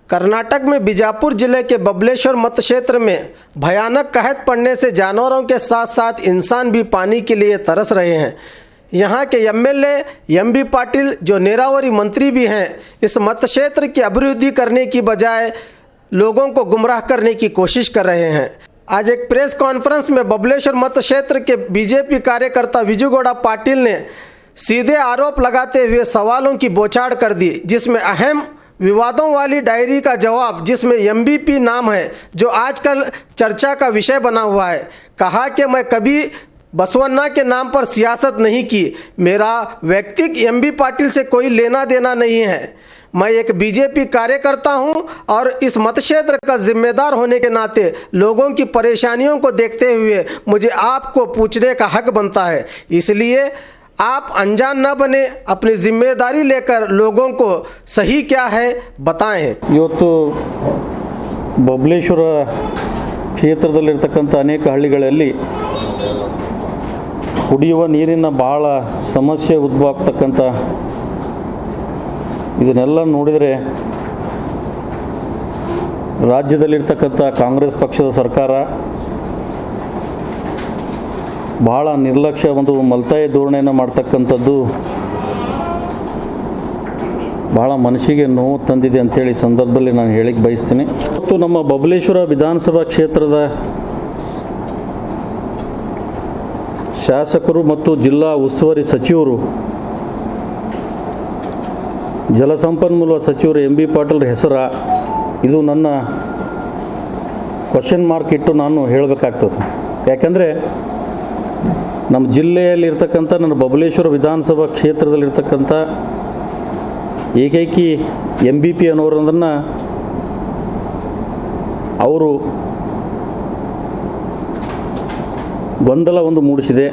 कर्नाटक में बीजापुर जिले के बबलेश्वर मत क्षेत्र में भयानक कहत पड़ने से जानवरों के साथ साथ इंसान भी पानी के लिए तरस रहे हैं। यहाँ के एमएलए एमबी पाटिल जो नीरावरी मंत्री भी हैं, इस मत क्षेत्र की अभिवृद्धि करने की बजाय लोगों को गुमराह करने की कोशिश कर रहे हैं। आज एक प्रेस कॉन्फ्रेंस में बबलेश्वर मत क्षेत्र के बीजेपी कार्यकर्ता विजयगौड़ा पाटिल ने सीधे आरोप लगाते हुए सवालों की बौछार कर दी, जिसमें अहम विवादों वाली डायरी का जवाब, जिसमें एमबीपी नाम है, जो आजकल चर्चा का विषय बना हुआ है। कहा कि मैं कभी बसवन्ना के नाम पर सियासत नहीं की, मेरा व्यक्तिगत एमबी पाटिल से कोई लेना देना नहीं है। मैं एक बीजेपी कार्यकर्ता हूं और इस मतक्षेत्र का जिम्मेदार होने के नाते लोगों की परेशानियों को देखते हुए मुझे आपको पूछने का हक बनता है। इसलिए आप अनजान न बने, अपनी जिम्मेदारी लेकर लोगों को सही क्या है बताएं। ಇವತ್ತು ಬಬಲೇಶ್ವರ ಕ್ಷೇತ್ರದಲ್ಲಿರ್ತಕ್ಕಂಥ ಅನೇಕ ಹಳ್ಳಿಗಳಲ್ಲಿ ಕುಡಿಯುವ ನೀರಿನ ಬಹಳ ಸಮಸ್ಯೆ ಉದ್ಭವ ಆಗ್ತಕ್ಕಂಥ ಇದನ್ನೆಲ್ಲ ನೋಡಿದರೆ ರಾಜ್ಯದಲ್ಲಿರ್ತಕ್ಕಂಥ ಕಾಂಗ್ರೆಸ್ ಪಕ್ಷದ ಸರ್ಕಾರ ಬಹಳ ನಿರ್ಲಕ್ಷ್ಯ ಒಂದು ಮಲ್ತಾಯ ಧೋರಣೆಯನ್ನು ಮಾಡ್ತಕ್ಕಂಥದ್ದು ಬಹಳ ಮನಸ್ಸಿಗೆ ನೋವು ತಂದಿದೆ ಅಂಥೇಳಿ ಸಂದರ್ಭದಲ್ಲಿ ನಾನು ಹೇಳಿಕ್ಕೆ ಬಯಸ್ತೀನಿ। ಮತ್ತು ನಮ್ಮ ಬಬಲೇಶ್ವರ ವಿಧಾನಸಭಾ ಕ್ಷೇತ್ರದ ಶಾಸಕರು ಮತ್ತು ಜಿಲ್ಲಾ ಉಸ್ತುವಾರಿ ಸಚಿವರು, ಜಲಸಂಪನ್ಮೂಲ ಸಚಿವರು ಎಂ ಬಿ ಪಾಟೀಲ್ ಹೆಸರ ಇದು ನನ್ನ ಕ್ವಶನ್ ಮಾರ್ಕ್ ಇಟ್ಟು ನಾನು ಹೇಳಬೇಕಾಗ್ತದೆ। ಯಾಕಂದರೆ ನಮ್ಮ ಜಿಲ್ಲೆಯಲ್ಲಿರ್ತಕ್ಕಂಥ ನನ್ನ ಬಬಲೇಶ್ವರ ವಿಧಾನಸಭಾ ಕ್ಷೇತ್ರದಲ್ಲಿರ್ತಕ್ಕಂಥ ಏಕೈಕಿ ಎಂ ಬಿ ಪಿ ಅನ್ನೋರನ್ನು ಅವರು ಗೊಂದಲ ಒಂದು ಮೂಡಿಸಿದೆ।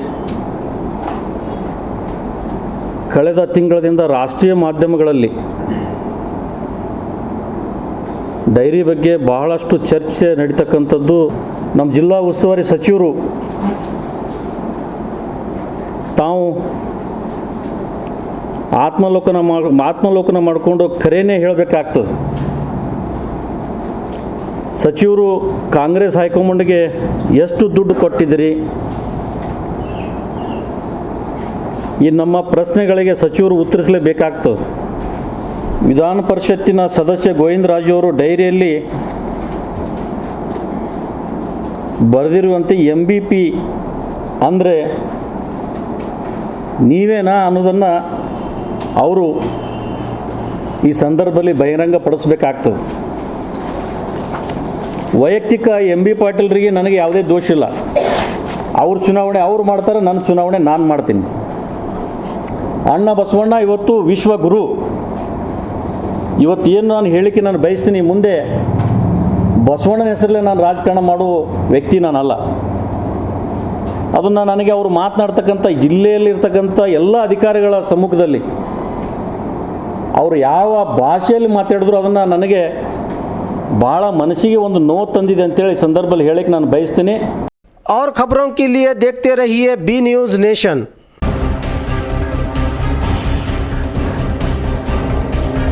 ಕಳೆದ ತಿಂಗಳಿಂದ ರಾಷ್ಟ್ರೀಯ ಮಾಧ್ಯಮಗಳಲ್ಲಿ ಡೈರಿ ಬಗ್ಗೆ ಬಹಳಷ್ಟು ಚರ್ಚೆ ನಡೀತಕ್ಕಂಥದ್ದು। ನಮ್ಮ ಜಿಲ್ಲಾ ಉಸ್ತುವಾರಿ ಸಚಿವರು ತಾವು ಆತ್ಮಲೋಕನ ಮಾಡಿಕೊಂಡು ಖರೇನೇ ಹೇಳಬೇಕಾಗ್ತದೆ। ಸಚಿವರು ಕಾಂಗ್ರೆಸ್ ಹೈಕಮಾಂಡ್ಗೆ ಎಷ್ಟು ದುಡ್ಡು ಕೊಟ್ಟಿದ್ದೀರಿ, ಈ ನಮ್ಮ ಪ್ರಶ್ನೆಗಳಿಗೆ ಸಚಿವರು ಉತ್ತರಿಸಲೇಬೇಕಾಗ್ತದೆ। ವಿಧಾನ ಪರಿಷತ್ತಿನ ಸದಸ್ಯ ಗೋವಿಂದರಾಜು ಅವರು ಡೈರಿಯಲ್ಲಿ ಬರೆದಿರುವಂತೆ ಎಂ ಬಿ ಪಿ ಅಂದರೆ ನೀವೇನಾ ಅನ್ನೋದನ್ನು ಅವರು ಈ ಸಂದರ್ಭದಲ್ಲಿ ಬಹಿರಂಗಪಡಿಸಬೇಕಾಗ್ತದೆ। ವೈಯಕ್ತಿಕ ಎಂ ಬಿ ಪಾಟೀಲ್ರಿಗೆ ನನಗೆ ಯಾವುದೇ ದೋಷ ಇಲ್ಲ। ಅವ್ರ ಚುನಾವಣೆ ಅವ್ರು ಮಾಡ್ತಾರೆ, ನನ್ನ ಚುನಾವಣೆ ನಾನು ಮಾಡ್ತೀನಿ। ಅಣ್ಣ ಬಸವಣ್ಣ ಇವತ್ತು ವಿಶ್ವಗುರು। ಇವತ್ತೇನು ನಾನು ಹೇಳಿಕೆ ನಾನು ಬಯಸ್ತೀನಿ, ಮುಂದೆ ಬಸವಣ್ಣನ ಹೆಸರಲ್ಲೇ ನಾನು ರಾಜಕಾರಣ ಮಾಡುವ ವ್ಯಕ್ತಿ ನಾನಲ್ಲ। ಅದನ್ನು ನನಗೆ ಅವರು ಮಾತನಾಡ್ತಕ್ಕಂಥ ಜಿಲ್ಲೆಯಲ್ಲಿರ್ತಕ್ಕಂಥ ಎಲ್ಲ ಅಧಿಕಾರಿಗಳ ಸಮ್ಮುಖದಲ್ಲಿ ಅವರು ಯಾವ ಭಾಷೆಯಲ್ಲಿ ಮಾತಾಡಿದ್ರು ಅದನ್ನು ನನಗೆ ಭಾಳ ಮನಸ್ಸಿಗೆ ಒಂದು ನೋವು ತಂದಿದೆ ಅಂತೇಳಿ ಸಂದರ್ಭದಲ್ಲಿ ಹೇಳಕ್ಕೆ ನಾನು ಬಯಸ್ತೀನಿ। और खबरों के लिए देखते रहिए बी न्यूज़ नेशन।